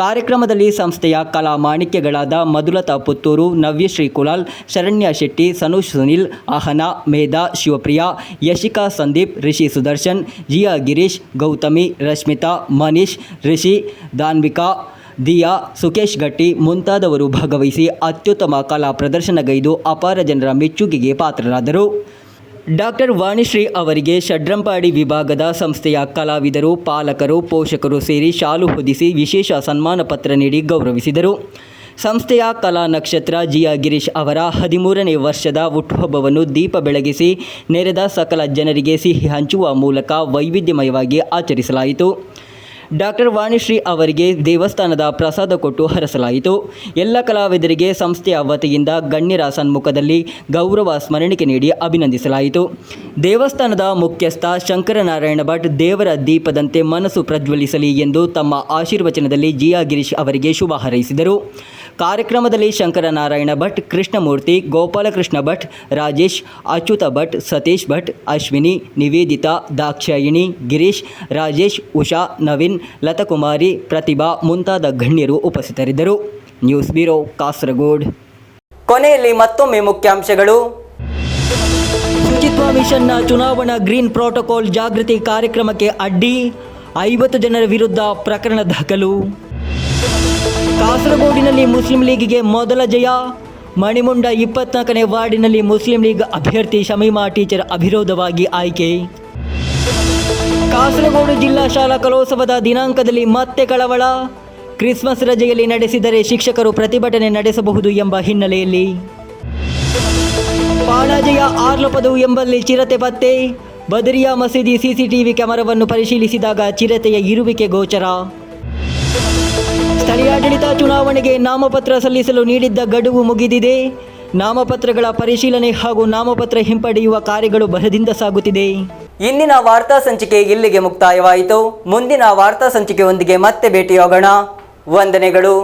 ಕಾರ್ಯಕ್ರಮದಲ್ಲಿ ಸಂಸ್ಥೆಯ ಕಲಾ ಮಾಣಿಕ್ಯಗಳಾದ ಮಧುಲತಾ ಪುತ್ತೂರು, ನವ್ಯಶ್ರೀ ಕುಲಾಲ್, ಶರಣ್ಯ ಶೆಟ್ಟಿ, ಸನೂಷ್ ಸುನಿಲ್, ಅಹನಾ, ಮೇಧಾ, ಶಿವಪ್ರಿಯಾ, ಯಶಿಕಾ ಸಂದೀಪ್, ರಿಷಿ ಸುದರ್ಶನ್, ಜಿಯಾ ಗಿರೀಶ್, ಗೌತಮಿ, ರಶ್ಮಿತಾ, ಮನೀಶ್, ರಿಷಿ, ದಾನ್ವಿಕಾ, ದಿಯಾ, ಸುಕೇಶ್ ಗಟ್ಟಿ ಮುಂತಾದವರು ಭಾಗವಹಿಸಿ ಅತ್ಯುತ್ತಮ ಕಲಾ ಪ್ರದರ್ಶನಗೈದು ಅಪಾರ ಜನರ ಮೆಚ್ಚುಗೆಗೆ ಪಾತ್ರರಾದರು. ಡಾಕ್ಟರ್ ವಾಣಿಶ್ರೀ ಅವರಿಗೆ ಷಡ್ರಂಪಾಡಿ ವಿಭಾಗದ ಸಂಸ್ಥೆಯ ಕಲಾವಿದರು, ಪಾಲಕರು, ಪೋಷಕರು ಸೇರಿ ಶಾಲು ಹೊದಿಸಿ ವಿಶೇಷ ಸನ್ಮಾನ ಪತ್ರ ನೀಡಿ ಗೌರವಿಸಿದರು. ಸಂಸ್ಥೆಯ ಕಲಾ ನಕ್ಷತ್ರ ಜಿಯಾ ಗಿರೀಶ್ ಅವರ 13ನೇ ವರ್ಷದ ಹುಟ್ಟುಹಬ್ಬವನ್ನು ದೀಪ ಬೆಳಗಿಸಿ ನೆರೆದ ಸಕಲ ಜನರಿಗೆ ಸಿಹಿ ಹಂಚುವ ಮೂಲಕ ವೈವಿಧ್ಯಮಯವಾಗಿ ಆಚರಿಸಲಾಯಿತು. ಡಾಕ್ಟರ್ ವಾಣಿಶ್ರೀ ಅವರಿಗೆ ದೇವಸ್ಥಾನದ ಪ್ರಸಾದ ಕೊಟ್ಟು ಹರಸಲಾಯಿತು. ಎಲ್ಲ ಕಲಾವಿದರಿಗೆ ಸಂಸ್ಥೆಯ ವತಿಯಿಂದ ಗಣ್ಯರ ಸನ್ಮುಖದಲ್ಲಿ ಗೌರವ ಸ್ಮರಣಿಕೆ ನೀಡಿ ಅಭಿನಂದಿಸಲಾಯಿತು. ದೇವಸ್ಥಾನದ ಮುಖ್ಯಸ್ಥ ಶಂಕರನಾರಾಯಣ ಭಟ್ ದೇವರ ದೀಪದಂತೆ ಮನಸ್ಸು ಪ್ರಜ್ವಲಿಸಲಿ ಎಂದು ತಮ್ಮ ಆಶೀರ್ವಚನದಲ್ಲಿ ಜಿಯಾ ಗಿರೀಶ್ ಅವರಿಗೆ ಶುಭ ಹಾರೈಸಿದರು. ಕಾರ್ಯಕ್ರಮದಲ್ಲಿ ಶಂಕರನಾರಾಯಣ ಭಟ್, ಕೃಷ್ಣಮೂರ್ತಿ, ಗೋಪಾಲಕೃಷ್ಣ ಭಟ್, ರಾಜೇಶ್, ಅಚ್ಯುತ ಭಟ್, ಸತೀಶ್ ಭಟ್, ಅಶ್ವಿನಿ, ನಿವೇದಿತಾ, ದಾಕ್ಷಾಯಿಣಿ, ಗಿರೀಶ್, ರಾಜೇಶ್, ಉಷಾ, ನವೀನ್, ಲತಕುಮಾರಿ, ಪ್ರತಿಭಾ ಮುಂತಾದ ಗಣ್ಯರು ಉಪಸ್ಥಿತರಿದ್ದರು. News bureau, Kasaragod. ಕೊನೆಯಲ್ಲಿ ಮತ್ತೊಮ್ಮೆ ಮುಖ್ಯಾಂಶಗಳು. ಶುಚಿತ್ವ ಮಿಷನ್ನ ಚುನಾವಣಾ ಗ್ರೀನ್ ಪ್ರೋಟೋಕಾಲ್ ಜಾಗೃತಿ ಕಾರ್ಯಕ್ರಮಕ್ಕೆ ಅಡ್ಡಿ, 50 ಜನರ ವಿರುದ್ಧ ಪ್ರಕರಣ ದಾಖಲು. ಕಾಸರಗೋಡಿನಲ್ಲಿ ಮುಸ್ಲಿಂ ಲೀಗಿಗೆ ಮೊದಲ ಜಯ. ಮಣಿಮುಂಡ 24ನೇ ವಾರ್ಡಿನಲ್ಲಿ ಮುಸ್ಲಿಂ ಲೀಗ್ ಅಭ್ಯರ್ಥಿ ಶಮೀಮಾ ಟೀಚರ್ ಅವಿರೋಧವಾಗಿ ಆಯ್ಕೆ. ಕಾಸರಗೋಡು ಜಿಲ್ಲಾ ಶಾಲಾ ಕಲೋತ್ಸವದ ದಿನಾಂಕದಲ್ಲಿ ಮತ್ತೆ ಕಳವಳ. ಕ್ರಿಸ್ಮಸ್ ರಜೆಯಲ್ಲಿ ನಡೆಸಿದರೆ ಶಿಕ್ಷಕರು ಪ್ರತಿಭಟನೆ ನಡೆಸಬಹುದು ಎಂಬ ಹಿನ್ನೆಲೆಯಲ್ಲಿ ಪಾಣಾಜೆಯ ಆರ್ಲಪದು ಎಂಬಲ್ಲಿ ಚಿರತೆ ಪತ್ತೆ. ಬದರಿಯಾ ಮಸೀದಿ ಸಿಸಿಟಿವಿ ಕ್ಯಾಮೆರಾವನ್ನು ಪರಿಶೀಲಿಸಿದಾಗ ಚಿರತೆಯ ಇರುವಿಕೆ ಗೋಚರ. ಸ್ಥಳೀಯಾಡಳಿತ ಚುನಾವಣೆಗೆ ನಾಮಪತ್ರ ಸಲ್ಲಿಸಲು ನೀಡಿದ್ದ ಗಡುವು ಮುಗಿದಿದೆ. ನಾಮಪತ್ರಗಳ ಪರಿಶೀಲನೆ ಹಾಗೂ ನಾಮಪತ್ರ ಹಿಂಪಡೆಯುವ ಕಾರ್ಯಗಳು ಭರದಿಂದ ಸಾಗುತ್ತಿದೆ. ಇಂದಿನ ವಾರ್ತಾ ಸಂಚಿಕೆ ಇಲ್ಲಿಗೆ ಮುಕ್ತಾಯವಾಯಿತು. ಮುಂದಿನ ವಾರ್ತಾ ಸಂಚಿಕೆಯೊಂದಿಗೆ ಮತ್ತೆ ಭೇಟಿಯಾಗೋಣ. ವಂದನೆಗಳು.